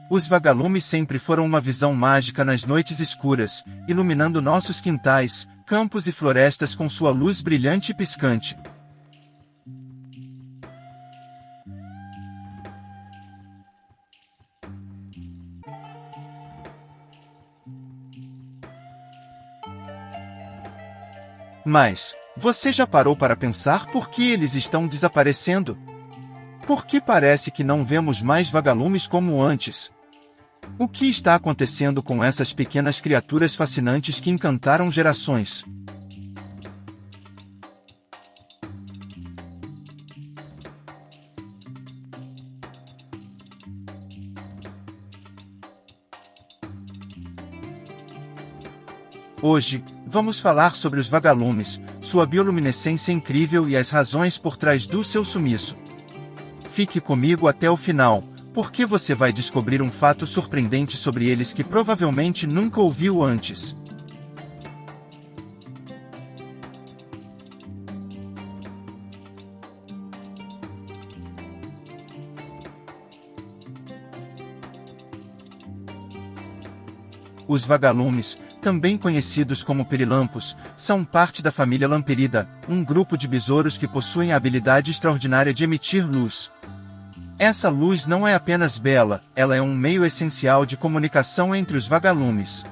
Os vagalumes sempre foram uma visão mágica nas noites escuras, iluminando nossos quintais, campos e florestas com sua luz brilhante e piscante. Mas, você já parou para pensar por que eles estão desaparecendo? Por que parece que não vemos mais vagalumes como antes? O que está acontecendo com essas pequenas criaturas fascinantes que encantaram gerações? Hoje, vamos falar sobre os vagalumes, sua bioluminescência incrível e as razões por trás do seu sumiço. Fique comigo até o final, porque você vai descobrir um fato surpreendente sobre eles que provavelmente nunca ouviu antes. Os vagalumes, também conhecidos como pirilampos, são parte da família Lamperida, um grupo de besouros que possuem a habilidade extraordinária de emitir luz. Essa luz não é apenas bela, ela é um meio essencial de comunicação entre os vagalumes.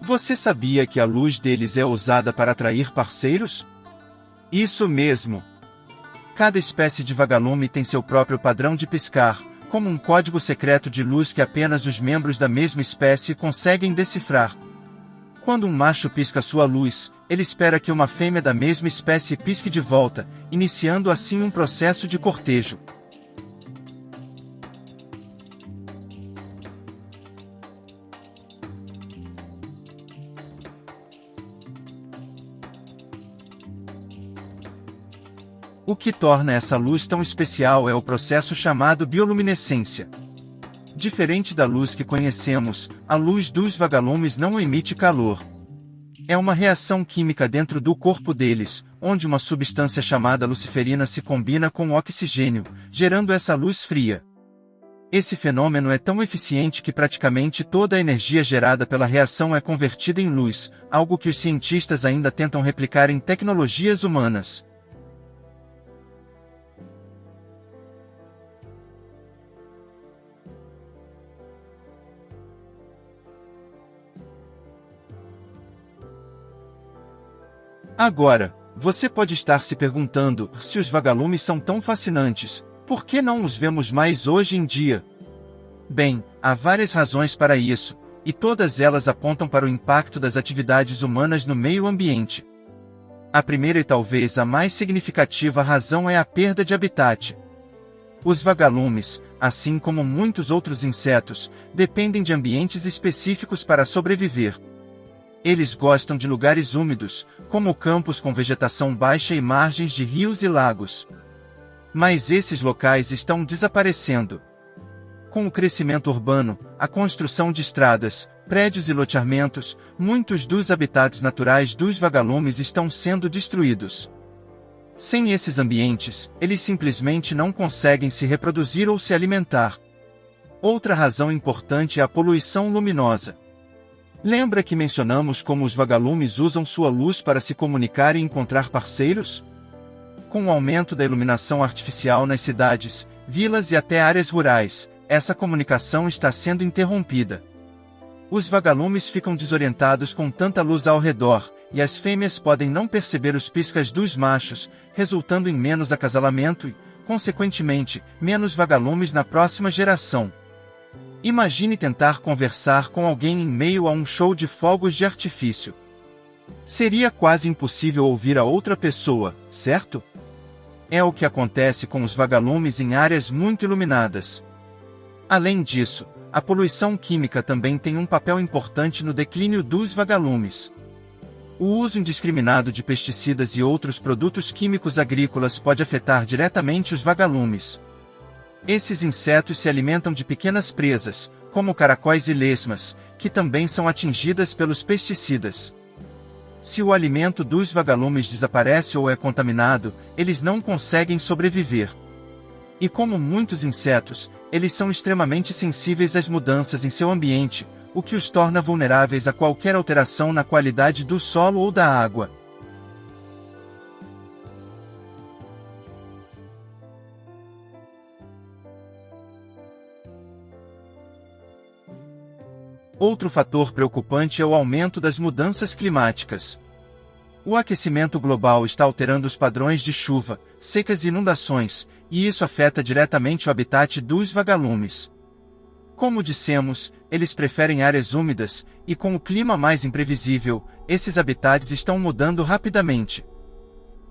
Você sabia que a luz deles é usada para atrair parceiros? Isso mesmo! Cada espécie de vagalume tem seu próprio padrão de piscar, como um código secreto de luz que apenas os membros da mesma espécie conseguem decifrar. Quando um macho pisca sua luz, ele espera que uma fêmea da mesma espécie pisque de volta, iniciando assim um processo de cortejo. O que torna essa luz tão especial é o processo chamado bioluminescência. Diferente da luz que conhecemos, a luz dos vagalumes não emite calor. É uma reação química dentro do corpo deles, onde uma substância chamada luciferina se combina com o oxigênio, gerando essa luz fria. Esse fenômeno é tão eficiente que praticamente toda a energia gerada pela reação é convertida em luz, algo que os cientistas ainda tentam replicar em tecnologias humanas. Agora, você pode estar se perguntando, se os vagalumes são tão fascinantes, por que não os vemos mais hoje em dia? Bem, há várias razões para isso, e todas elas apontam para o impacto das atividades humanas no meio ambiente. A primeira e talvez a mais significativa razão é a perda de habitat. Os vagalumes, assim como muitos outros insetos, dependem de ambientes específicos para sobreviver. Eles gostam de lugares úmidos, como campos com vegetação baixa e margens de rios e lagos. Mas esses locais estão desaparecendo. Com o crescimento urbano, a construção de estradas, prédios e loteamentos, muitos dos habitats naturais dos vagalumes estão sendo destruídos. Sem esses ambientes, eles simplesmente não conseguem se reproduzir ou se alimentar. Outra razão importante é a poluição luminosa. Lembra que mencionamos como os vagalumes usam sua luz para se comunicar e encontrar parceiros? Com o aumento da iluminação artificial nas cidades, vilas e até áreas rurais, essa comunicação está sendo interrompida. Os vagalumes ficam desorientados com tanta luz ao redor, e as fêmeas podem não perceber os piscas dos machos, resultando em menos acasalamento e, consequentemente, menos vagalumes na próxima geração. Imagine tentar conversar com alguém em meio a um show de fogos de artifício. Seria quase impossível ouvir a outra pessoa, certo? É o que acontece com os vagalumes em áreas muito iluminadas. Além disso, a poluição química também tem um papel importante no declínio dos vagalumes. O uso indiscriminado de pesticidas e outros produtos químicos agrícolas pode afetar diretamente os vagalumes. Esses insetos se alimentam de pequenas presas, como caracóis e lesmas, que também são atingidas pelos pesticidas. Se o alimento dos vagalumes desaparece ou é contaminado, eles não conseguem sobreviver. E como muitos insetos, eles são extremamente sensíveis às mudanças em seu ambiente, o que os torna vulneráveis a qualquer alteração na qualidade do solo ou da água. Outro fator preocupante é o aumento das mudanças climáticas. O aquecimento global está alterando os padrões de chuva, secas e inundações, e isso afeta diretamente o habitat dos vagalumes. Como dissemos, eles preferem áreas úmidas, e com o clima mais imprevisível, esses habitats estão mudando rapidamente.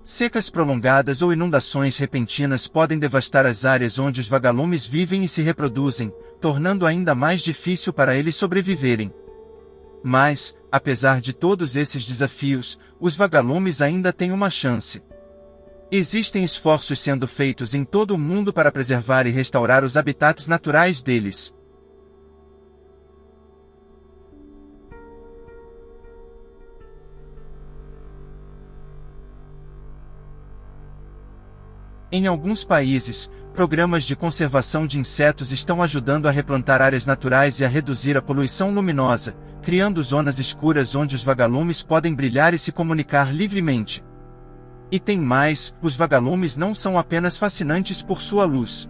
Secas prolongadas ou inundações repentinas podem devastar as áreas onde os vagalumes vivem e se reproduzem, tornando ainda mais difícil para eles sobreviverem. Mas, apesar de todos esses desafios, os vagalumes ainda têm uma chance. Existem esforços sendo feitos em todo o mundo para preservar e restaurar os habitats naturais deles. Em alguns países, programas de conservação de insetos estão ajudando a replantar áreas naturais e a reduzir a poluição luminosa, criando zonas escuras onde os vagalumes podem brilhar e se comunicar livremente. E tem mais, os vagalumes não são apenas fascinantes por sua luz.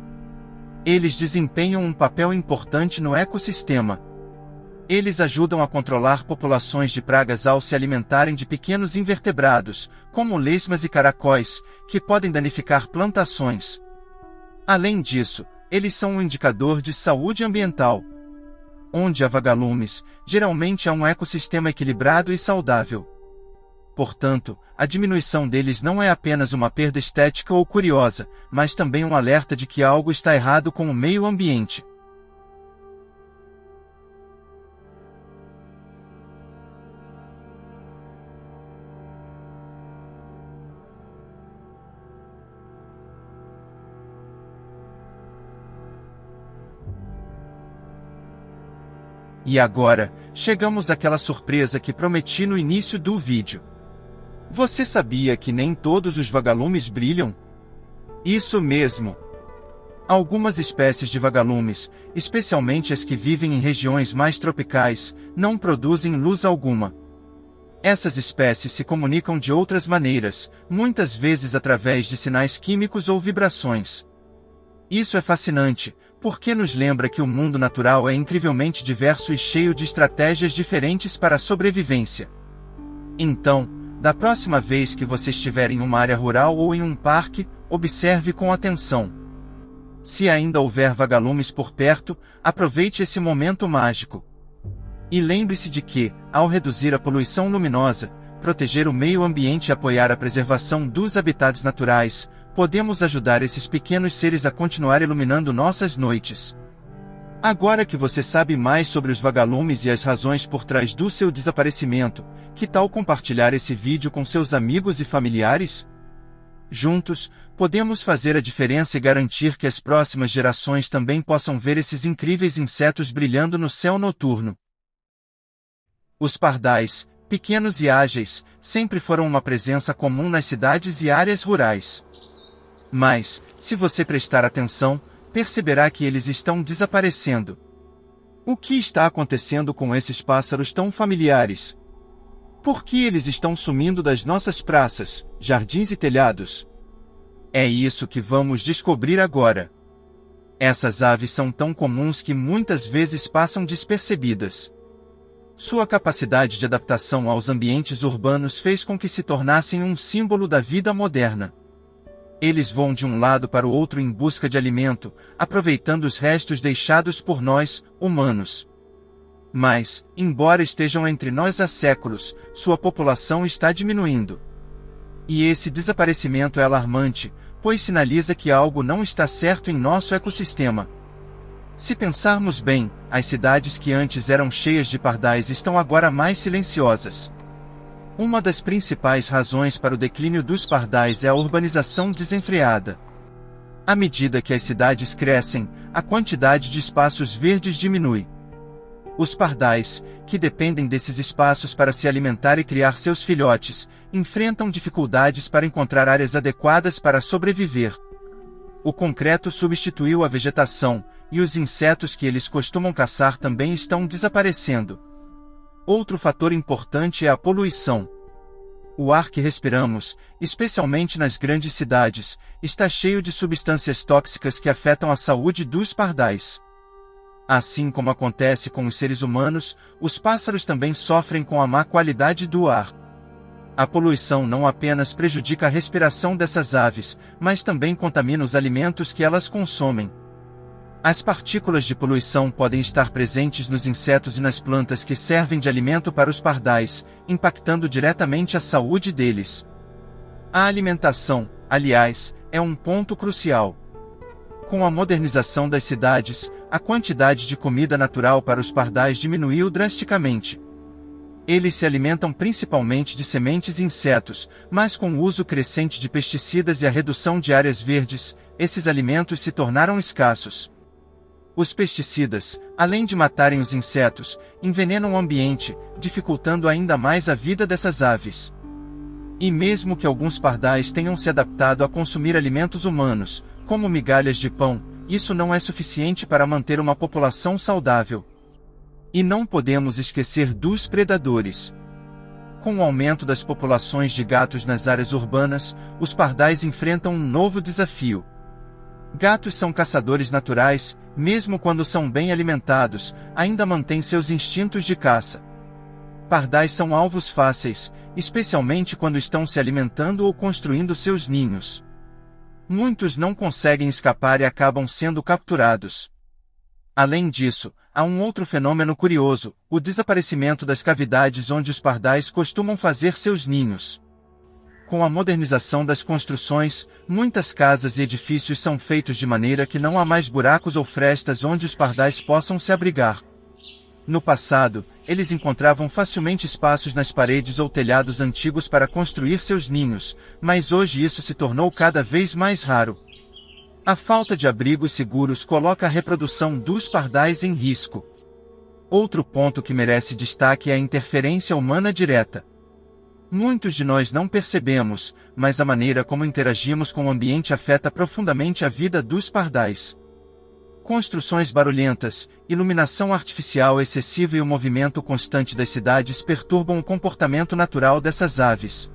Eles desempenham um papel importante no ecossistema. Eles ajudam a controlar populações de pragas ao se alimentarem de pequenos invertebrados, como lesmas e caracóis, que podem danificar plantações. Além disso, eles são um indicador de saúde ambiental. Onde há vagalumes, geralmente há um ecossistema equilibrado e saudável. Portanto, a diminuição deles não é apenas uma perda estética ou curiosa, mas também um alerta de que algo está errado com o meio ambiente. E agora, chegamos àquela surpresa que prometi no início do vídeo. Você sabia que nem todos os vagalumes brilham? Isso mesmo! Algumas espécies de vagalumes, especialmente as que vivem em regiões mais tropicais, não produzem luz alguma. Essas espécies se comunicam de outras maneiras, muitas vezes através de sinais químicos ou vibrações. Isso é fascinante, porque nos lembra que o mundo natural é incrivelmente diverso e cheio de estratégias diferentes para a sobrevivência. Então, da próxima vez que você estiver em uma área rural ou em um parque, observe com atenção. Se ainda houver vagalumes por perto, aproveite esse momento mágico. E lembre-se de que, ao reduzir a poluição luminosa, proteger o meio ambiente e apoiar a preservação dos habitats naturais, podemos ajudar esses pequenos seres a continuar iluminando nossas noites. Agora que você sabe mais sobre os vagalumes e as razões por trás do seu desaparecimento, que tal compartilhar esse vídeo com seus amigos e familiares? Juntos, podemos fazer a diferença e garantir que as próximas gerações também possam ver esses incríveis insetos brilhando no céu noturno. Os pardais, pequenos e ágeis, sempre foram uma presença comum nas cidades e áreas rurais. Mas, se você prestar atenção, perceberá que eles estão desaparecendo. O que está acontecendo com esses pássaros tão familiares? Por que eles estão sumindo das nossas praças, jardins e telhados? É isso que vamos descobrir agora. Essas aves são tão comuns que muitas vezes passam despercebidas. Sua capacidade de adaptação aos ambientes urbanos fez com que se tornassem um símbolo da vida moderna. Eles voam de um lado para o outro em busca de alimento, aproveitando os restos deixados por nós, humanos. Mas, embora estejam entre nós há séculos, sua população está diminuindo. E esse desaparecimento é alarmante, pois sinaliza que algo não está certo em nosso ecossistema. Se pensarmos bem, as cidades que antes eram cheias de pardais estão agora mais silenciosas. Uma das principais razões para o declínio dos pardais é a urbanização desenfreada. À medida que as cidades crescem, a quantidade de espaços verdes diminui. Os pardais, que dependem desses espaços para se alimentar e criar seus filhotes, enfrentam dificuldades para encontrar áreas adequadas para sobreviver. O concreto substituiu a vegetação, e os insetos que eles costumam caçar também estão desaparecendo. Outro fator importante é a poluição. O ar que respiramos, especialmente nas grandes cidades, está cheio de substâncias tóxicas que afetam a saúde dos pardais. Assim como acontece com os seres humanos, os pássaros também sofrem com a má qualidade do ar. A poluição não apenas prejudica a respiração dessas aves, mas também contamina os alimentos que elas consomem. As partículas de poluição podem estar presentes nos insetos e nas plantas que servem de alimento para os pardais, impactando diretamente a saúde deles. A alimentação, aliás, é um ponto crucial. Com a modernização das cidades, a quantidade de comida natural para os pardais diminuiu drasticamente. Eles se alimentam principalmente de sementes e insetos, mas com o uso crescente de pesticidas e a redução de áreas verdes, esses alimentos se tornaram escassos. Os pesticidas, além de matarem os insetos, envenenam o ambiente, dificultando ainda mais a vida dessas aves. E mesmo que alguns pardais tenham se adaptado a consumir alimentos humanos, como migalhas de pão, isso não é suficiente para manter uma população saudável. E não podemos esquecer dos predadores. Com o aumento das populações de gatos nas áreas urbanas, os pardais enfrentam um novo desafio. Gatos são caçadores naturais, mesmo quando são bem alimentados, ainda mantêm seus instintos de caça. Pardais são alvos fáceis, especialmente quando estão se alimentando ou construindo seus ninhos. Muitos não conseguem escapar e acabam sendo capturados. Além disso, há um outro fenômeno curioso, o desaparecimento das cavidades onde os pardais costumam fazer seus ninhos. Com a modernização das construções, muitas casas e edifícios são feitos de maneira que não há mais buracos ou frestas onde os pardais possam se abrigar. No passado, eles encontravam facilmente espaços nas paredes ou telhados antigos para construir seus ninhos, mas hoje isso se tornou cada vez mais raro. A falta de abrigos seguros coloca a reprodução dos pardais em risco. Outro ponto que merece destaque é a interferência humana direta. Muitos de nós não percebemos, mas a maneira como interagimos com o ambiente afeta profundamente a vida dos pardais. Construções barulhentas, iluminação artificial excessiva e o movimento constante das cidades perturbam o comportamento natural dessas aves.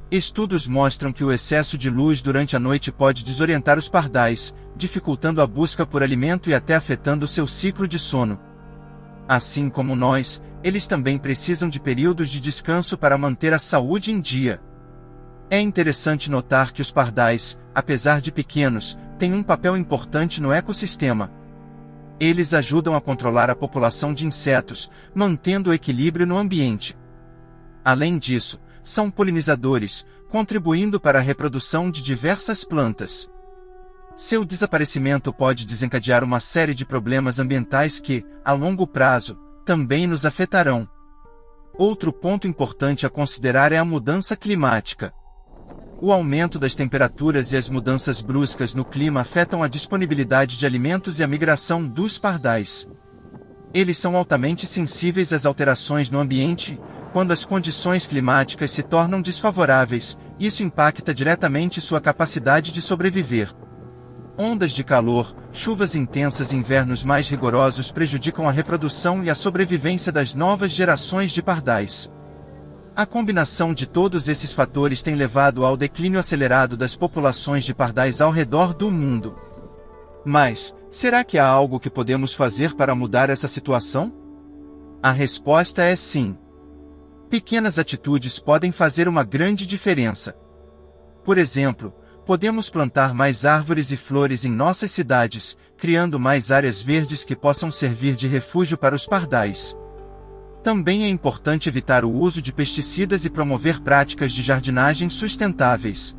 Estudos mostram que o excesso de luz durante a noite pode desorientar os pardais, dificultando a busca por alimento e até afetando seu ciclo de sono. Assim como nós, eles também precisam de períodos de descanso para manter a saúde em dia. É interessante notar que os pardais, apesar de pequenos, têm um papel importante no ecossistema. Eles ajudam a controlar a população de insetos, mantendo o equilíbrio no ambiente. Além disso, são polinizadores, contribuindo para a reprodução de diversas plantas. Seu desaparecimento pode desencadear uma série de problemas ambientais que, a longo prazo, também nos afetarão. Outro ponto importante a considerar é a mudança climática. O aumento das temperaturas e as mudanças bruscas no clima afetam a disponibilidade de alimentos e a migração dos pardais. Eles são altamente sensíveis às alterações no ambiente. Quando as condições climáticas se tornam desfavoráveis, isso impacta diretamente sua capacidade de sobreviver. Ondas de calor, chuvas intensas e invernos mais rigorosos prejudicam a reprodução e a sobrevivência das novas gerações de pardais. A combinação de todos esses fatores tem levado ao declínio acelerado das populações de pardais ao redor do mundo. Mas, será que há algo que podemos fazer para mudar essa situação? A resposta é sim. Pequenas atitudes podem fazer uma grande diferença. Por exemplo, podemos plantar mais árvores e flores em nossas cidades, criando mais áreas verdes que possam servir de refúgio para os pardais. Também é importante evitar o uso de pesticidas e promover práticas de jardinagem sustentáveis.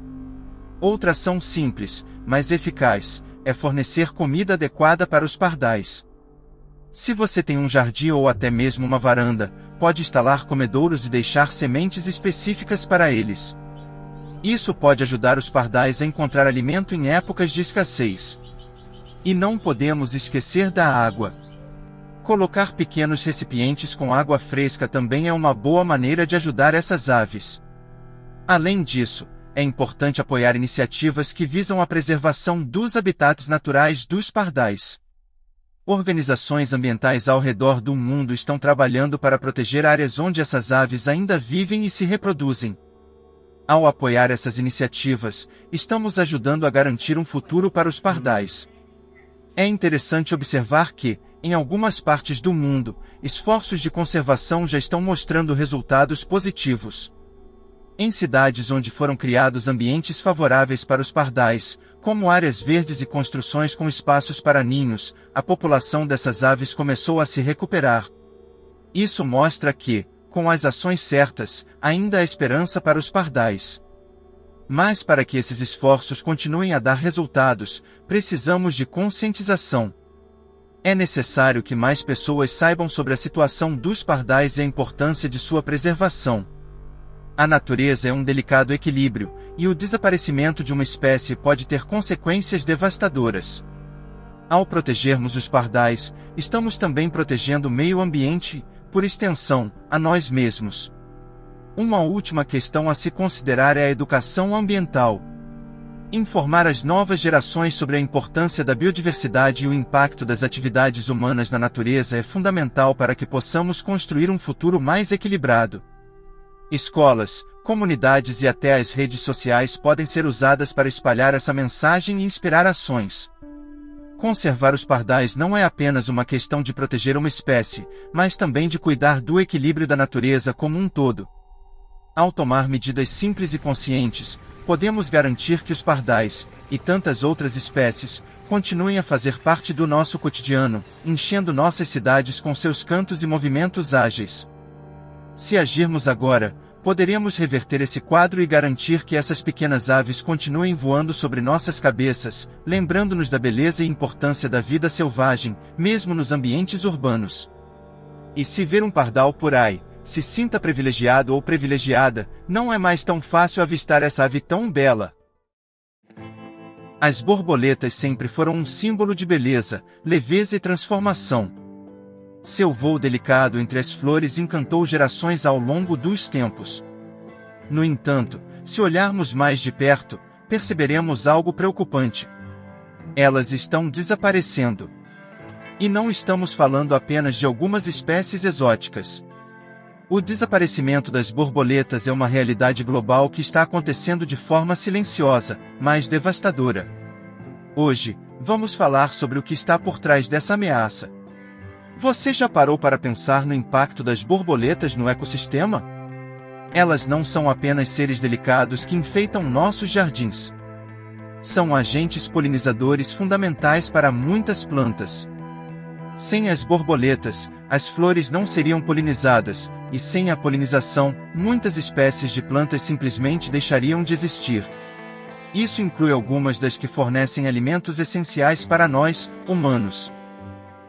Outra ação simples, mas eficaz, é fornecer comida adequada para os pardais. Se você tem um jardim ou até mesmo uma varanda, pode instalar comedouros e deixar sementes específicas para eles. Isso pode ajudar os pardais a encontrar alimento em épocas de escassez. E não podemos esquecer da água. Colocar pequenos recipientes com água fresca também é uma boa maneira de ajudar essas aves. Além disso, é importante apoiar iniciativas que visam a preservação dos habitats naturais dos pardais. Organizações ambientais ao redor do mundo estão trabalhando para proteger áreas onde essas aves ainda vivem e se reproduzem. Ao apoiar essas iniciativas, estamos ajudando a garantir um futuro para os pardais. É interessante observar que, em algumas partes do mundo, esforços de conservação já estão mostrando resultados positivos. Em cidades onde foram criados ambientes favoráveis para os pardais, como áreas verdes e construções com espaços para ninhos, a população dessas aves começou a se recuperar. Isso mostra que, com as ações certas, ainda há esperança para os pardais. Mas para que esses esforços continuem a dar resultados, precisamos de conscientização. É necessário que mais pessoas saibam sobre a situação dos pardais e a importância de sua preservação. A natureza é um delicado equilíbrio, e o desaparecimento de uma espécie pode ter consequências devastadoras. Ao protegermos os pardais, estamos também protegendo o meio ambiente e, por extensão, a nós mesmos. Uma última questão a se considerar é a educação ambiental. Informar as novas gerações sobre a importância da biodiversidade e o impacto das atividades humanas na natureza é fundamental para que possamos construir um futuro mais equilibrado. Escolas, comunidades e até as redes sociais podem ser usadas para espalhar essa mensagem e inspirar ações. Conservar os pardais não é apenas uma questão de proteger uma espécie, mas também de cuidar do equilíbrio da natureza como um todo. Ao tomar medidas simples e conscientes, podemos garantir que os pardais, e tantas outras espécies, continuem a fazer parte do nosso cotidiano, enchendo nossas cidades com seus cantos e movimentos ágeis. Se agirmos agora, poderemos reverter esse quadro e garantir que essas pequenas aves continuem voando sobre nossas cabeças, lembrando-nos da beleza e importância da vida selvagem, mesmo nos ambientes urbanos. E se ver um pardal por aí, se sinta privilegiado ou privilegiada, não é mais tão fácil avistar essa ave tão bela. As borboletas sempre foram um símbolo de beleza, leveza e transformação. Seu voo delicado entre as flores encantou gerações ao longo dos tempos. No entanto, se olharmos mais de perto, perceberemos algo preocupante. Elas estão desaparecendo. E não estamos falando apenas de algumas espécies exóticas. O desaparecimento das borboletas é uma realidade global que está acontecendo de forma silenciosa, mas devastadora. Hoje, vamos falar sobre o que está por trás dessa ameaça. Você já parou para pensar no impacto das borboletas no ecossistema? Elas não são apenas seres delicados que enfeitam nossos jardins. São agentes polinizadores fundamentais para muitas plantas. Sem as borboletas, as flores não seriam polinizadas, e sem a polinização, muitas espécies de plantas simplesmente deixariam de existir. Isso inclui algumas das que fornecem alimentos essenciais para nós, humanos.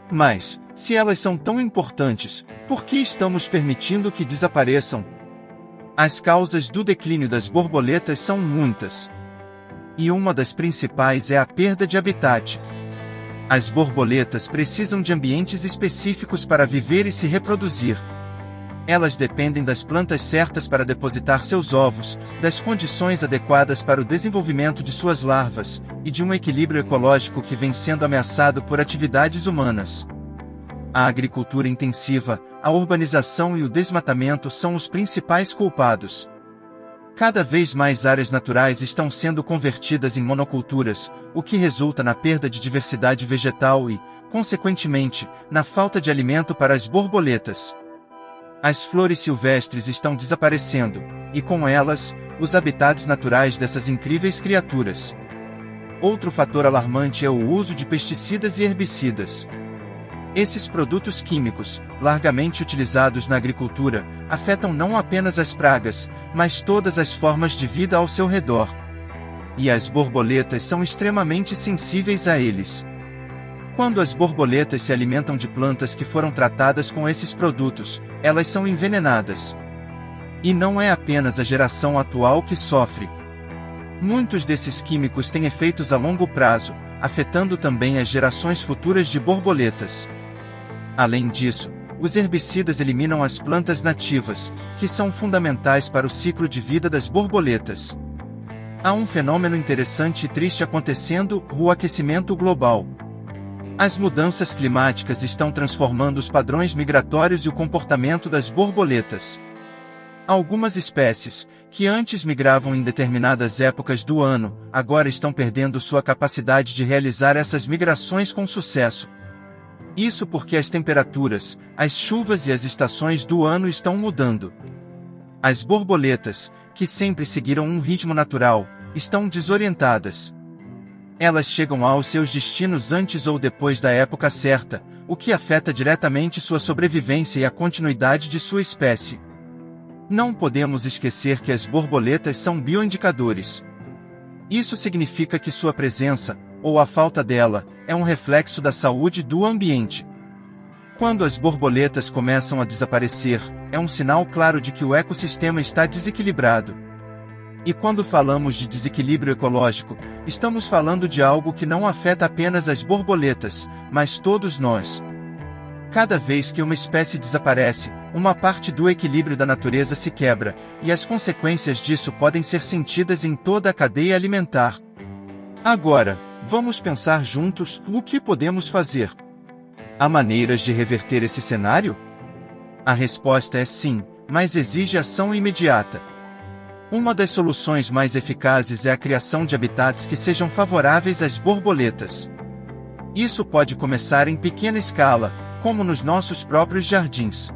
Mas, se elas são tão importantes, por que estamos permitindo que desapareçam? As causas do declínio das borboletas são muitas. E uma das principais é a perda de habitat. As borboletas precisam de ambientes específicos para viver e se reproduzir. Elas dependem das plantas certas para depositar seus ovos, das condições adequadas para o desenvolvimento de suas larvas, e de um equilíbrio ecológico que vem sendo ameaçado por atividades humanas. A agricultura intensiva, a urbanização e o desmatamento são os principais culpados. Cada vez mais áreas naturais estão sendo convertidas em monoculturas, o que resulta na perda de diversidade vegetal e, consequentemente, na falta de alimento para as borboletas. As flores silvestres estão desaparecendo, e com elas, os habitats naturais dessas incríveis criaturas. Outro fator alarmante é o uso de pesticidas e herbicidas. Esses produtos químicos, largamente utilizados na agricultura, afetam não apenas as pragas, mas todas as formas de vida ao seu redor. E as borboletas são extremamente sensíveis a eles. Quando as borboletas se alimentam de plantas que foram tratadas com esses produtos, elas são envenenadas. E não é apenas a geração atual que sofre. Muitos desses químicos têm efeitos a longo prazo, afetando também as gerações futuras de borboletas. Além disso, os herbicidas eliminam as plantas nativas, que são fundamentais para o ciclo de vida das borboletas. Há um fenômeno interessante e triste acontecendo: o aquecimento global. As mudanças climáticas estão transformando os padrões migratórios e o comportamento das borboletas. Algumas espécies, que antes migravam em determinadas épocas do ano, agora estão perdendo sua capacidade de realizar essas migrações com sucesso. Isso porque as temperaturas, as chuvas e as estações do ano estão mudando. As borboletas, que sempre seguiram um ritmo natural, estão desorientadas. Elas chegam aos seus destinos antes ou depois da época certa, o que afeta diretamente sua sobrevivência e a continuidade de sua espécie. Não podemos esquecer que as borboletas são bioindicadores. Isso significa que sua presença, ou a falta dela, é um reflexo da saúde do ambiente. Quando as borboletas começam a desaparecer, é um sinal claro de que o ecossistema está desequilibrado. E quando falamos de desequilíbrio ecológico, estamos falando de algo que não afeta apenas as borboletas, mas todos nós. Cada vez que uma espécie desaparece, uma parte do equilíbrio da natureza se quebra, e as consequências disso podem ser sentidas em toda a cadeia alimentar. Agora, vamos pensar juntos o que podemos fazer. Há maneiras de reverter esse cenário? A resposta é sim, mas exige ação imediata. Uma das soluções mais eficazes é a criação de habitats que sejam favoráveis às borboletas. Isso pode começar em pequena escala, como nos nossos próprios jardins.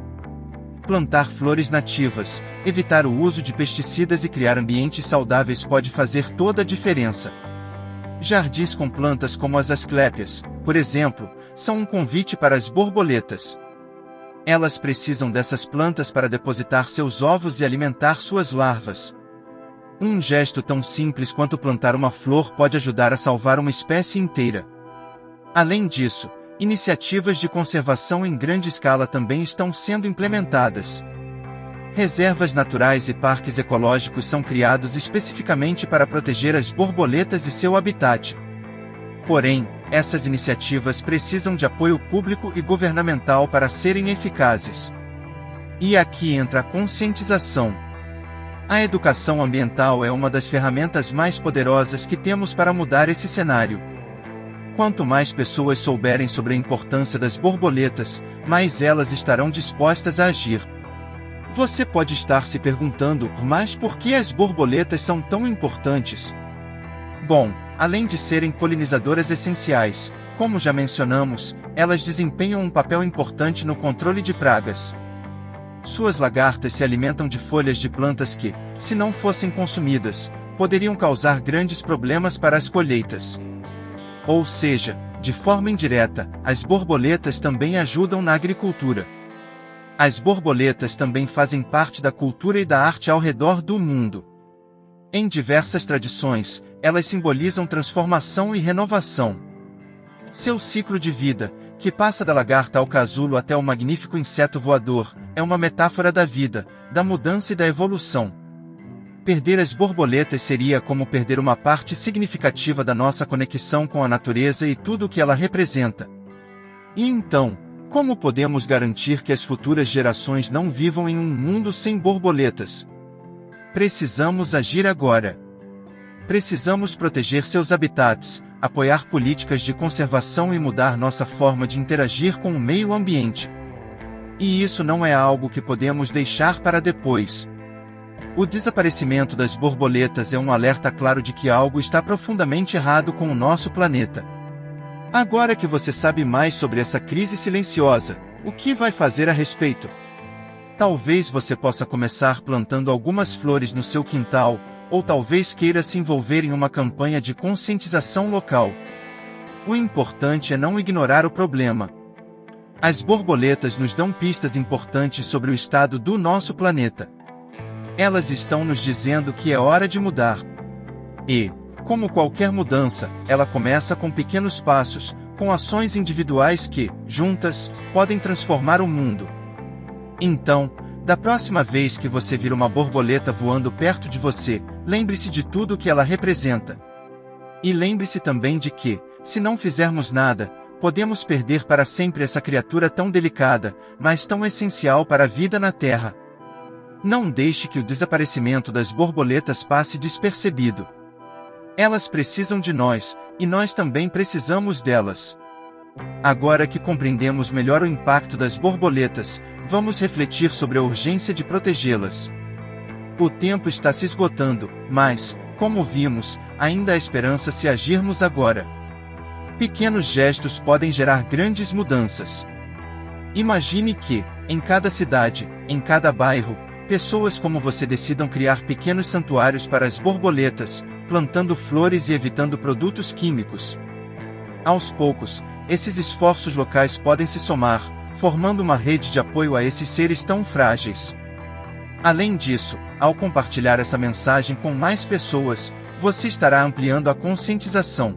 Plantar flores nativas, evitar o uso de pesticidas e criar ambientes saudáveis pode fazer toda a diferença. Jardins com plantas como as asclépias, por exemplo, são um convite para as borboletas. Elas precisam dessas plantas para depositar seus ovos e alimentar suas larvas. Um gesto tão simples quanto plantar uma flor pode ajudar a salvar uma espécie inteira. Além disso, iniciativas de conservação em grande escala também estão sendo implementadas. Reservas naturais e parques ecológicos são criados especificamente para proteger as borboletas e seu habitat. Porém, essas iniciativas precisam de apoio público e governamental para serem eficazes. E aqui entra a conscientização. A educação ambiental é uma das ferramentas mais poderosas que temos para mudar esse cenário. Quanto mais pessoas souberem sobre a importância das borboletas, mais elas estarão dispostas a agir. Você pode estar se perguntando, mas por que as borboletas são tão importantes? Bom, além de serem polinizadoras essenciais, como já mencionamos, elas desempenham um papel importante no controle de pragas. Suas lagartas se alimentam de folhas de plantas que, se não fossem consumidas, poderiam causar grandes problemas para as colheitas. Ou seja, de forma indireta, as borboletas também ajudam na agricultura. As borboletas também fazem parte da cultura e da arte ao redor do mundo. Em diversas tradições, elas simbolizam transformação e renovação. Seu ciclo de vida, que passa da lagarta ao casulo até o magnífico inseto voador, é uma metáfora da vida, da mudança e da evolução. Perder as borboletas seria como perder uma parte significativa da nossa conexão com a natureza e tudo o que ela representa. E então, como podemos garantir que as futuras gerações não vivam em um mundo sem borboletas? Precisamos agir agora. Precisamos proteger seus habitats, apoiar políticas de conservação e mudar nossa forma de interagir com o meio ambiente. E isso não é algo que podemos deixar para depois. O desaparecimento das borboletas é um alerta claro de que algo está profundamente errado com o nosso planeta. Agora que você sabe mais sobre essa crise silenciosa, o que vai fazer a respeito? Talvez você possa começar plantando algumas flores no seu quintal, ou talvez queira se envolver em uma campanha de conscientização local. O importante é não ignorar o problema. As borboletas nos dão pistas importantes sobre o estado do nosso planeta. Elas estão nos dizendo que é hora de mudar. E, como qualquer mudança, ela começa com pequenos passos, com ações individuais que, juntas, podem transformar o mundo. Então, da próxima vez que você vir uma borboleta voando perto de você, lembre-se de tudo o que ela representa. E lembre-se também de que, se não fizermos nada, podemos perder para sempre essa criatura tão delicada, mas tão essencial para a vida na Terra. Não deixe que o desaparecimento das borboletas passe despercebido. Elas precisam de nós, e nós também precisamos delas. Agora que compreendemos melhor o impacto das borboletas, vamos refletir sobre a urgência de protegê-las. O tempo está se esgotando, mas, como vimos, ainda há esperança se agirmos agora. Pequenos gestos podem gerar grandes mudanças. Imagine que, em cada cidade, em cada bairro, pessoas como você decidam criar pequenos santuários para as borboletas, plantando flores e evitando produtos químicos. Aos poucos, esses esforços locais podem se somar, formando uma rede de apoio a esses seres tão frágeis. Além disso, ao compartilhar essa mensagem com mais pessoas, você estará ampliando a conscientização.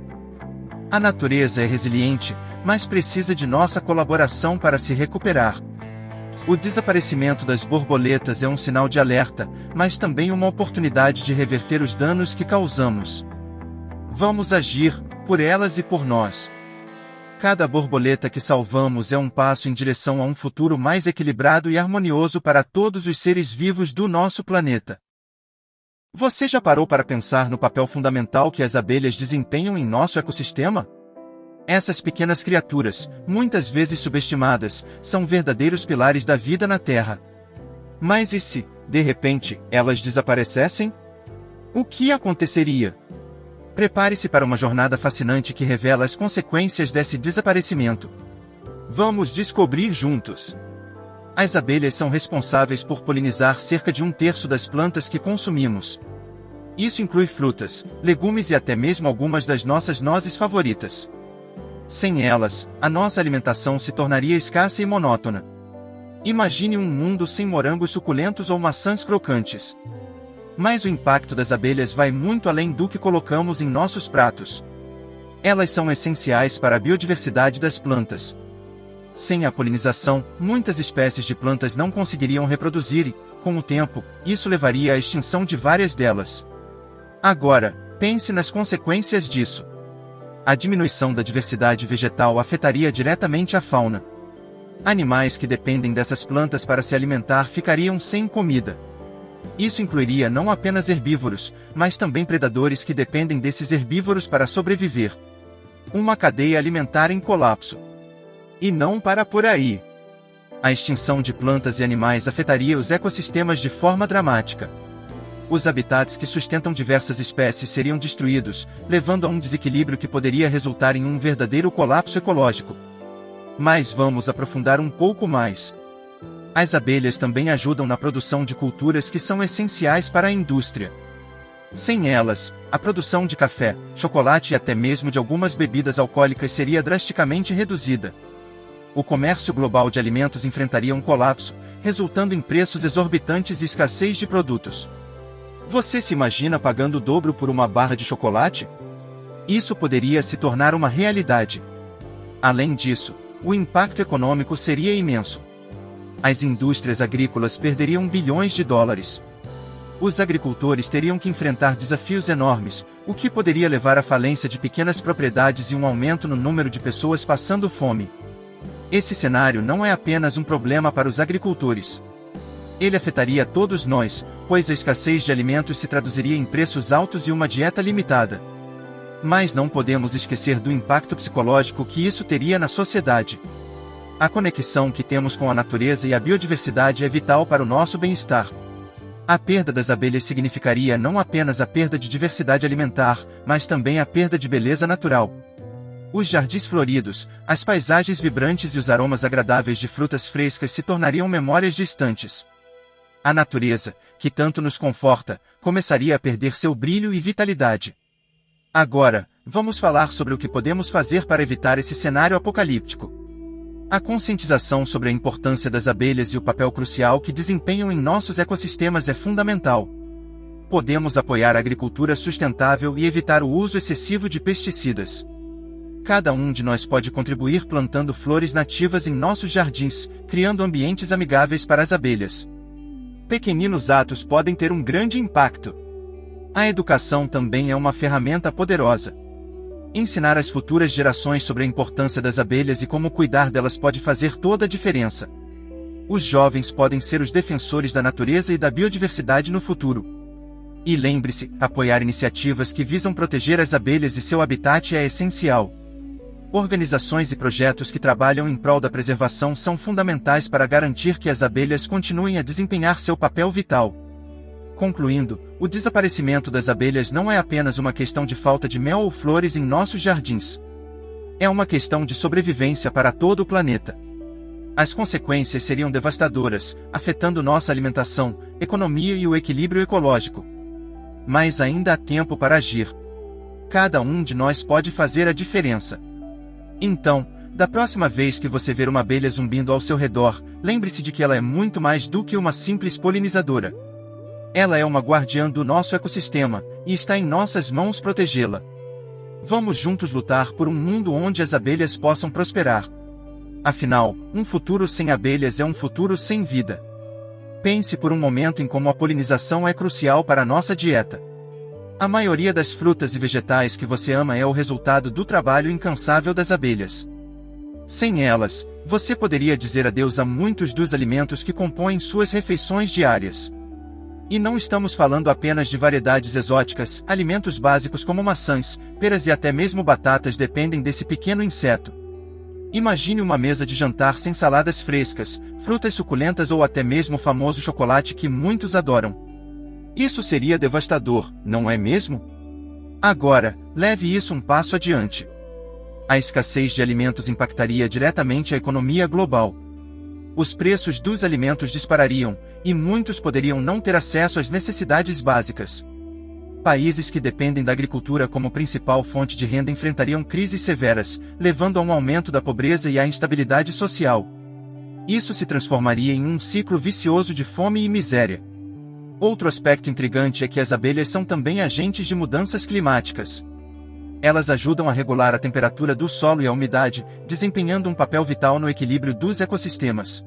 A natureza é resiliente, mas precisa de nossa colaboração para se recuperar. O desaparecimento das borboletas é um sinal de alerta, mas também uma oportunidade de reverter os danos que causamos. Vamos agir, por elas e por nós. Cada borboleta que salvamos é um passo em direção a um futuro mais equilibrado e harmonioso para todos os seres vivos do nosso planeta. Você já parou para pensar no papel fundamental que as abelhas desempenham em nosso ecossistema? Essas pequenas criaturas, muitas vezes subestimadas, são verdadeiros pilares da vida na Terra. Mas e se, de repente, elas desaparecessem? O que aconteceria? Prepare-se para uma jornada fascinante que revela as consequências desse desaparecimento. Vamos descobrir juntos. As abelhas são responsáveis por polinizar cerca de 1/3 das plantas que consumimos. Isso inclui frutas, legumes e até mesmo algumas das nossas nozes favoritas. Sem elas, a nossa alimentação se tornaria escassa e monótona. Imagine um mundo sem morangos suculentos ou maçãs crocantes. Mas o impacto das abelhas vai muito além do que colocamos em nossos pratos. Elas são essenciais para a biodiversidade das plantas. Sem a polinização, muitas espécies de plantas não conseguiriam reproduzir e, com o tempo, isso levaria à extinção de várias delas. Agora, pense nas consequências disso. A diminuição da diversidade vegetal afetaria diretamente a fauna. Animais que dependem dessas plantas para se alimentar ficariam sem comida. Isso incluiria não apenas herbívoros, mas também predadores que dependem desses herbívoros para sobreviver. Uma cadeia alimentar em colapso. E não para por aí. A extinção de plantas e animais afetaria os ecossistemas de forma dramática. Os habitats que sustentam diversas espécies seriam destruídos, levando a um desequilíbrio que poderia resultar em um verdadeiro colapso ecológico. Mas vamos aprofundar um pouco mais. As abelhas também ajudam na produção de culturas que são essenciais para a indústria. Sem elas, a produção de café, chocolate e até mesmo de algumas bebidas alcoólicas seria drasticamente reduzida. O comércio global de alimentos enfrentaria um colapso, resultando em preços exorbitantes e escassez de produtos. Você se imagina pagando o dobro por uma barra de chocolate? Isso poderia se tornar uma realidade. Além disso, o impacto econômico seria imenso. As indústrias agrícolas perderiam bilhões de dólares. Os agricultores teriam que enfrentar desafios enormes, o que poderia levar à falência de pequenas propriedades e um aumento no número de pessoas passando fome. Esse cenário não é apenas um problema para os agricultores. Ele afetaria todos nós, pois a escassez de alimentos se traduziria em preços altos e uma dieta limitada. Mas não podemos esquecer do impacto psicológico que isso teria na sociedade. A conexão que temos com a natureza e a biodiversidade é vital para o nosso bem-estar. A perda das abelhas significaria não apenas a perda de diversidade alimentar, mas também a perda de beleza natural. Os jardins floridos, as paisagens vibrantes e os aromas agradáveis de frutas frescas se tornariam memórias distantes. A natureza, que tanto nos conforta, começaria a perder seu brilho e vitalidade. Agora, vamos falar sobre o que podemos fazer para evitar esse cenário apocalíptico. A conscientização sobre a importância das abelhas e o papel crucial que desempenham em nossos ecossistemas é fundamental. Podemos apoiar a agricultura sustentável e evitar o uso excessivo de pesticidas. Cada um de nós pode contribuir plantando flores nativas em nossos jardins, criando ambientes amigáveis para as abelhas. Pequeninos atos podem ter um grande impacto. A educação também é uma ferramenta poderosa. Ensinar às futuras gerações sobre a importância das abelhas e como cuidar delas pode fazer toda a diferença. Os jovens podem ser os defensores da natureza e da biodiversidade no futuro. E lembre-se, apoiar iniciativas que visam proteger as abelhas e seu habitat é essencial. Organizações e projetos que trabalham em prol da preservação são fundamentais para garantir que as abelhas continuem a desempenhar seu papel vital. Concluindo, o desaparecimento das abelhas não é apenas uma questão de falta de mel ou flores em nossos jardins. É uma questão de sobrevivência para todo o planeta. As consequências seriam devastadoras, afetando nossa alimentação, economia e o equilíbrio ecológico. Mas ainda há tempo para agir. Cada um de nós pode fazer a diferença. Então, da próxima vez que você ver uma abelha zumbindo ao seu redor, lembre-se de que ela é muito mais do que uma simples polinizadora. Ela é uma guardiã do nosso ecossistema, e está em nossas mãos protegê-la. Vamos juntos lutar por um mundo onde as abelhas possam prosperar. Afinal, um futuro sem abelhas é um futuro sem vida. Pense por um momento em como a polinização é crucial para a nossa dieta. A maioria das frutas e vegetais que você ama é o resultado do trabalho incansável das abelhas. Sem elas, você poderia dizer adeus a muitos dos alimentos que compõem suas refeições diárias. E não estamos falando apenas de variedades exóticas, alimentos básicos como maçãs, peras e até mesmo batatas dependem desse pequeno inseto. Imagine uma mesa de jantar sem saladas frescas, frutas suculentas ou até mesmo o famoso chocolate que muitos adoram. Isso seria devastador, não é mesmo? Agora, leve isso um passo adiante. A escassez de alimentos impactaria diretamente a economia global. Os preços dos alimentos disparariam, e muitos poderiam não ter acesso às necessidades básicas. Países que dependem da agricultura como principal fonte de renda enfrentariam crises severas, levando a um aumento da pobreza e à instabilidade social. Isso se transformaria em um ciclo vicioso de fome e miséria. Outro aspecto intrigante é que as abelhas são também agentes de mudanças climáticas. Elas ajudam a regular a temperatura do solo e a umidade, desempenhando um papel vital no equilíbrio dos ecossistemas.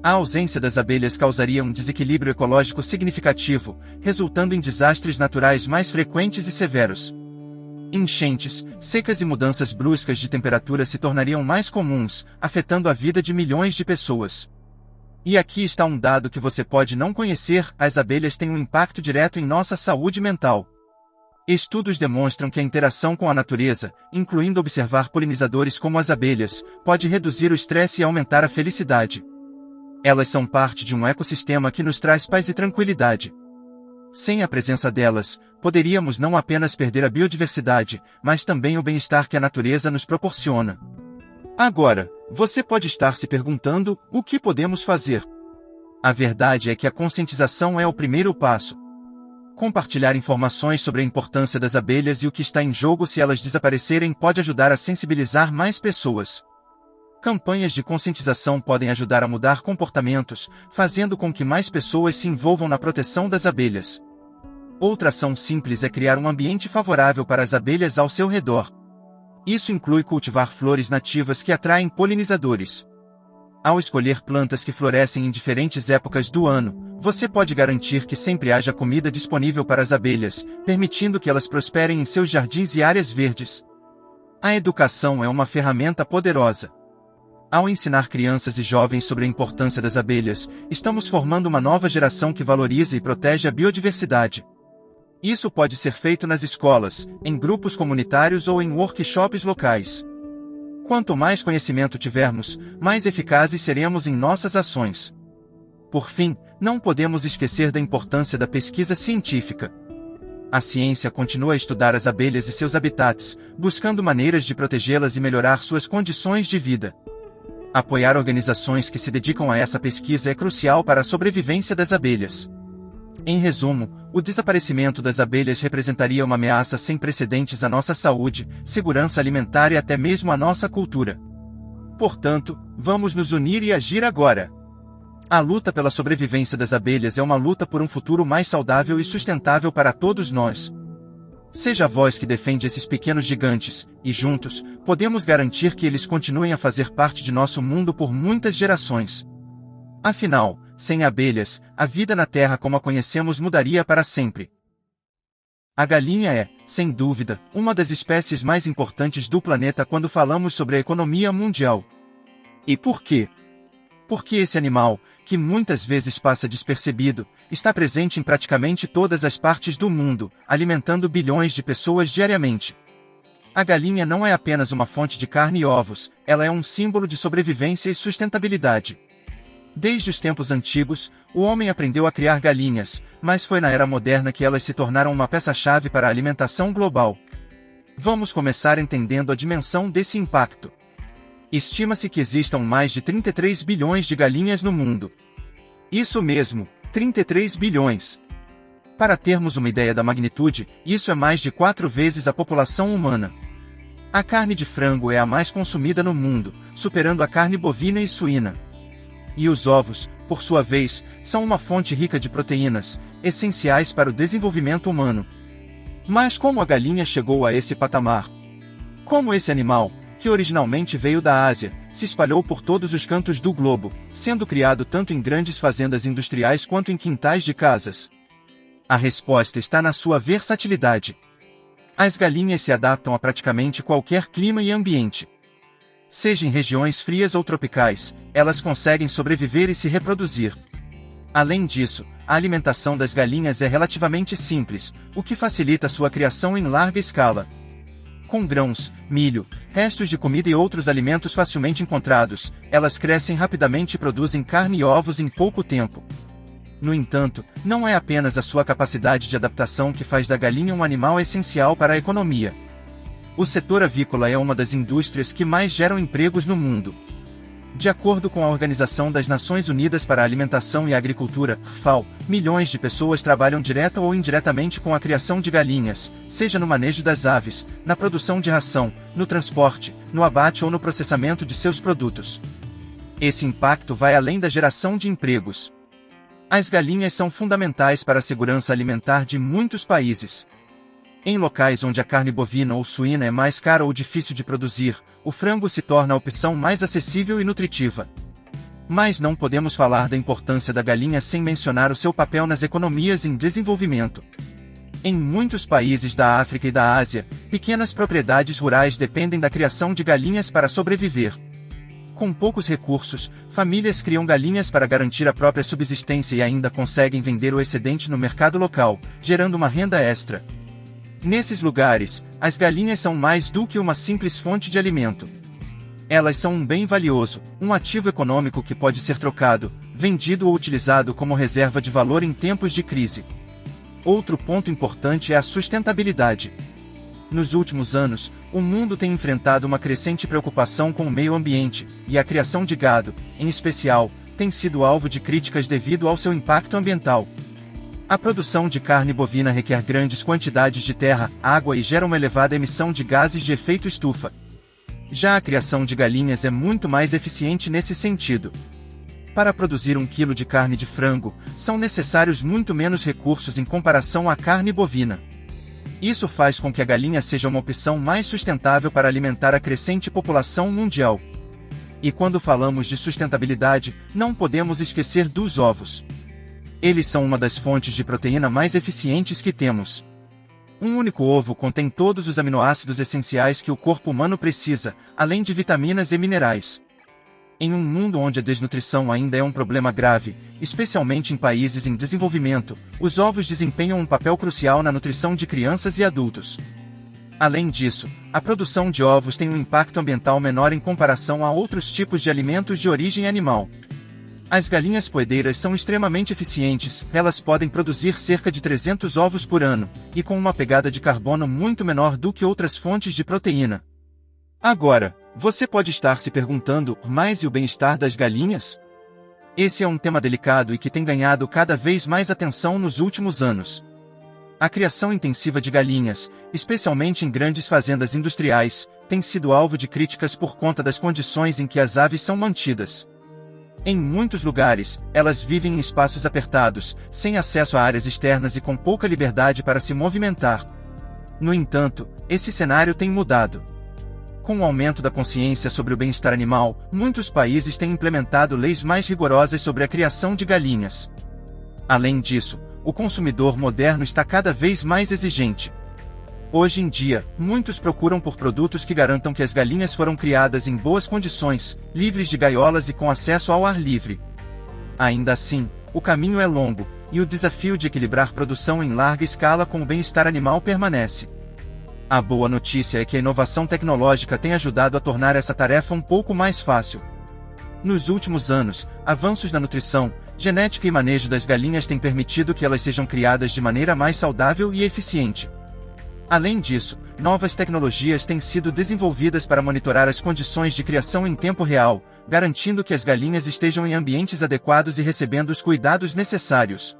A ausência das abelhas causaria um desequilíbrio ecológico significativo, resultando em desastres naturais mais frequentes e severos. Enchentes, secas e mudanças bruscas de temperatura se tornariam mais comuns, afetando a vida de milhões de pessoas. E aqui está um dado que você pode não conhecer: as abelhas têm um impacto direto em nossa saúde mental. Estudos demonstram que a interação com a natureza, incluindo observar polinizadores como as abelhas, pode reduzir o estresse e aumentar a felicidade. Elas são parte de um ecossistema que nos traz paz e tranquilidade. Sem a presença delas, poderíamos não apenas perder a biodiversidade, mas também o bem-estar que a natureza nos proporciona. Agora, você pode estar se perguntando: o que podemos fazer? A verdade é que a conscientização é o primeiro passo. Compartilhar informações sobre a importância das abelhas e o que está em jogo se elas desaparecerem pode ajudar a sensibilizar mais pessoas. Campanhas de conscientização podem ajudar a mudar comportamentos, fazendo com que mais pessoas se envolvam na proteção das abelhas. Outra ação simples é criar um ambiente favorável para as abelhas ao seu redor. Isso inclui cultivar flores nativas que atraem polinizadores. Ao escolher plantas que florescem em diferentes épocas do ano, você pode garantir que sempre haja comida disponível para as abelhas, permitindo que elas prosperem em seus jardins e áreas verdes. A educação é uma ferramenta poderosa. Ao ensinar crianças e jovens sobre a importância das abelhas, estamos formando uma nova geração que valoriza e protege a biodiversidade. Isso pode ser feito nas escolas, em grupos comunitários ou em workshops locais. Quanto mais conhecimento tivermos, mais eficazes seremos em nossas ações. Por fim, não podemos esquecer da importância da pesquisa científica. A ciência continua a estudar as abelhas e seus habitats, buscando maneiras de protegê-las e melhorar suas condições de vida. Apoiar organizações que se dedicam a essa pesquisa é crucial para a sobrevivência das abelhas. Em resumo, o desaparecimento das abelhas representaria uma ameaça sem precedentes à nossa saúde, segurança alimentar e até mesmo à nossa cultura. Portanto, vamos nos unir e agir agora. A luta pela sobrevivência das abelhas é uma luta por um futuro mais saudável e sustentável para todos nós. Seja a voz que defende esses pequenos gigantes, e juntos, podemos garantir que eles continuem a fazer parte de nosso mundo por muitas gerações. Afinal, sem abelhas, a vida na Terra como a conhecemos mudaria para sempre. A galinha é, sem dúvida, uma das espécies mais importantes do planeta quando falamos sobre a economia mundial. E por quê? Porque esse animal, que muitas vezes passa despercebido, está presente em praticamente todas as partes do mundo, alimentando bilhões de pessoas diariamente. A galinha não é apenas uma fonte de carne e ovos, ela é um símbolo de sobrevivência e sustentabilidade. Desde os tempos antigos, o homem aprendeu a criar galinhas, mas foi na era moderna que elas se tornaram uma peça-chave para a alimentação global. Vamos começar entendendo a dimensão desse impacto. Estima-se que existam mais de 33 bilhões de galinhas no mundo. Isso mesmo, 33 bilhões. Para termos uma ideia da magnitude, isso é mais de 4 vezes a população humana. A carne de frango é a mais consumida no mundo, superando a carne bovina e suína. E os ovos, por sua vez, são uma fonte rica de proteínas, essenciais para o desenvolvimento humano. Mas como a galinha chegou a esse patamar? Como esse animal, que originalmente veio da Ásia, se espalhou por todos os cantos do globo, sendo criado tanto em grandes fazendas industriais quanto em quintais de casas? A resposta está na sua versatilidade. As galinhas se adaptam a praticamente qualquer clima e ambiente. Seja em regiões frias ou tropicais, elas conseguem sobreviver e se reproduzir. Além disso, a alimentação das galinhas é relativamente simples, o que facilita sua criação em larga escala. Com grãos, milho, restos de comida e outros alimentos facilmente encontrados, elas crescem rapidamente e produzem carne e ovos em pouco tempo. No entanto, não é apenas a sua capacidade de adaptação que faz da galinha um animal essencial para a economia. O setor avícola é uma das indústrias que mais geram empregos no mundo. De acordo com a Organização das Nações Unidas para a Alimentação e a Agricultura, FAO, milhões de pessoas trabalham direta ou indiretamente com a criação de galinhas, seja no manejo das aves, na produção de ração, no transporte, no abate ou no processamento de seus produtos. Esse impacto vai além da geração de empregos. As galinhas são fundamentais para a segurança alimentar de muitos países. Em locais onde a carne bovina ou suína é mais cara ou difícil de produzir, o frango se torna a opção mais acessível e nutritiva. Mas não podemos falar da importância da galinha sem mencionar o seu papel nas economias em desenvolvimento. Em muitos países da África e da Ásia, pequenas propriedades rurais dependem da criação de galinhas para sobreviver. Com poucos recursos, famílias criam galinhas para garantir a própria subsistência e ainda conseguem vender o excedente no mercado local, gerando uma renda extra. Nesses lugares, as galinhas são mais do que uma simples fonte de alimento. Elas são um bem valioso, um ativo econômico que pode ser trocado, vendido ou utilizado como reserva de valor em tempos de crise. Outro ponto importante é a sustentabilidade. Nos últimos anos, o mundo tem enfrentado uma crescente preocupação com o meio ambiente, e a criação de gado, em especial, tem sido alvo de críticas devido ao seu impacto ambiental. A produção de carne bovina requer grandes quantidades de terra, água e gera uma elevada emissão de gases de efeito estufa. Já a criação de galinhas é muito mais eficiente nesse sentido. Para produzir 1 quilo de carne de frango, são necessários muito menos recursos em comparação à carne bovina. Isso faz com que a galinha seja uma opção mais sustentável para alimentar a crescente população mundial. E quando falamos de sustentabilidade, não podemos esquecer dos ovos. Eles são uma das fontes de proteína mais eficientes que temos. Um único ovo contém todos os aminoácidos essenciais que o corpo humano precisa, além de vitaminas e minerais. Em um mundo onde a desnutrição ainda é um problema grave, especialmente em países em desenvolvimento, os ovos desempenham um papel crucial na nutrição de crianças e adultos. Além disso, a produção de ovos tem um impacto ambiental menor em comparação a outros tipos de alimentos de origem animal. As galinhas poedeiras são extremamente eficientes, elas podem produzir cerca de 300 ovos por ano, e com uma pegada de carbono muito menor do que outras fontes de proteína. Agora, você pode estar se perguntando, mas e o bem-estar das galinhas? Esse é um tema delicado e que tem ganhado cada vez mais atenção nos últimos anos. A criação intensiva de galinhas, especialmente em grandes fazendas industriais, tem sido alvo de críticas por conta das condições em que as aves são mantidas. Em muitos lugares, elas vivem em espaços apertados, sem acesso a áreas externas e com pouca liberdade para se movimentar. No entanto, esse cenário tem mudado. Com o aumento da consciência sobre o bem-estar animal, muitos países têm implementado leis mais rigorosas sobre a criação de galinhas. Além disso, o consumidor moderno está cada vez mais exigente. Hoje em dia, muitos procuram por produtos que garantam que as galinhas foram criadas em boas condições, livres de gaiolas e com acesso ao ar livre. Ainda assim, o caminho é longo, e o desafio de equilibrar produção em larga escala com o bem-estar animal permanece. A boa notícia é que a inovação tecnológica tem ajudado a tornar essa tarefa um pouco mais fácil. Nos últimos anos, avanços na nutrição, genética e manejo das galinhas têm permitido que elas sejam criadas de maneira mais saudável e eficiente. Além disso, novas tecnologias têm sido desenvolvidas para monitorar as condições de criação em tempo real, garantindo que as galinhas estejam em ambientes adequados e recebendo os cuidados necessários.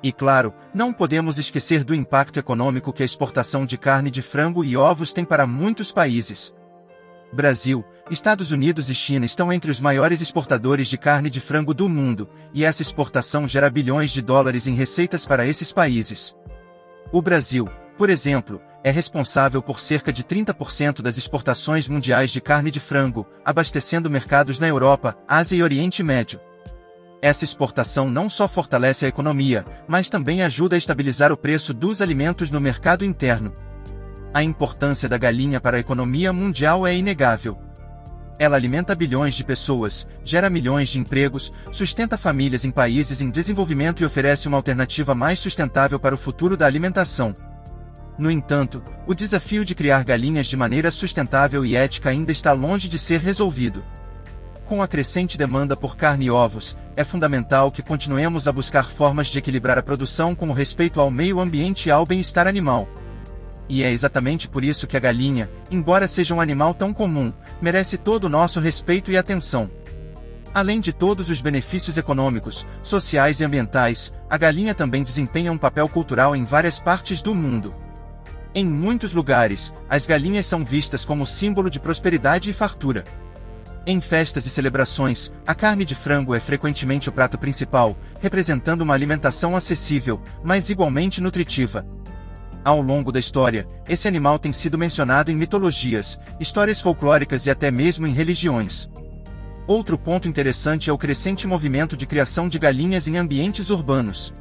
E claro, não podemos esquecer do impacto econômico que a exportação de carne de frango e ovos tem para muitos países. Brasil, Estados Unidos e China estão entre os maiores exportadores de carne de frango do mundo, e essa exportação gera bilhões de dólares em receitas para esses países. O Brasil, por exemplo, é responsável por cerca de 30% das exportações mundiais de carne de frango, abastecendo mercados na Europa, Ásia e Oriente Médio. Essa exportação não só fortalece a economia, mas também ajuda a estabilizar o preço dos alimentos no mercado interno. A importância da galinha para a economia mundial é inegável. Ela alimenta bilhões de pessoas, gera milhões de empregos, sustenta famílias em países em desenvolvimento e oferece uma alternativa mais sustentável para o futuro da alimentação. No entanto, o desafio de criar galinhas de maneira sustentável e ética ainda está longe de ser resolvido. Com a crescente demanda por carne e ovos, é fundamental que continuemos a buscar formas de equilibrar a produção com o respeito ao meio ambiente e ao bem-estar animal. E é exatamente por isso que a galinha, embora seja um animal tão comum, merece todo o nosso respeito e atenção. Além de todos os benefícios econômicos, sociais e ambientais, a galinha também desempenha um papel cultural em várias partes do mundo. Em muitos lugares, as galinhas são vistas como símbolo de prosperidade e fartura. Em festas e celebrações, a carne de frango é frequentemente o prato principal, representando uma alimentação acessível, mas igualmente nutritiva. Ao longo da história, esse animal tem sido mencionado em mitologias, histórias folclóricas e até mesmo em religiões. Outro ponto interessante é o crescente movimento de criação de galinhas em ambientes urbanos.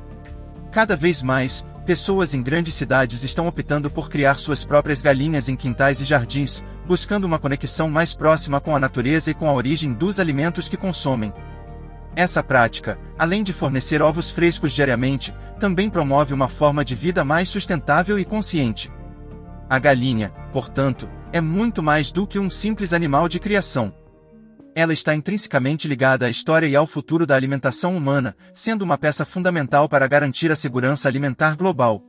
Cada vez mais, pessoas em grandes cidades estão optando por criar suas próprias galinhas em quintais e jardins, buscando uma conexão mais próxima com a natureza e com a origem dos alimentos que consomem. Essa prática, além de fornecer ovos frescos diariamente, também promove uma forma de vida mais sustentável e consciente. A galinha, portanto, é muito mais do que um simples animal de criação. Ela está intrinsecamente ligada à história e ao futuro da alimentação humana, sendo uma peça fundamental para garantir a segurança alimentar global.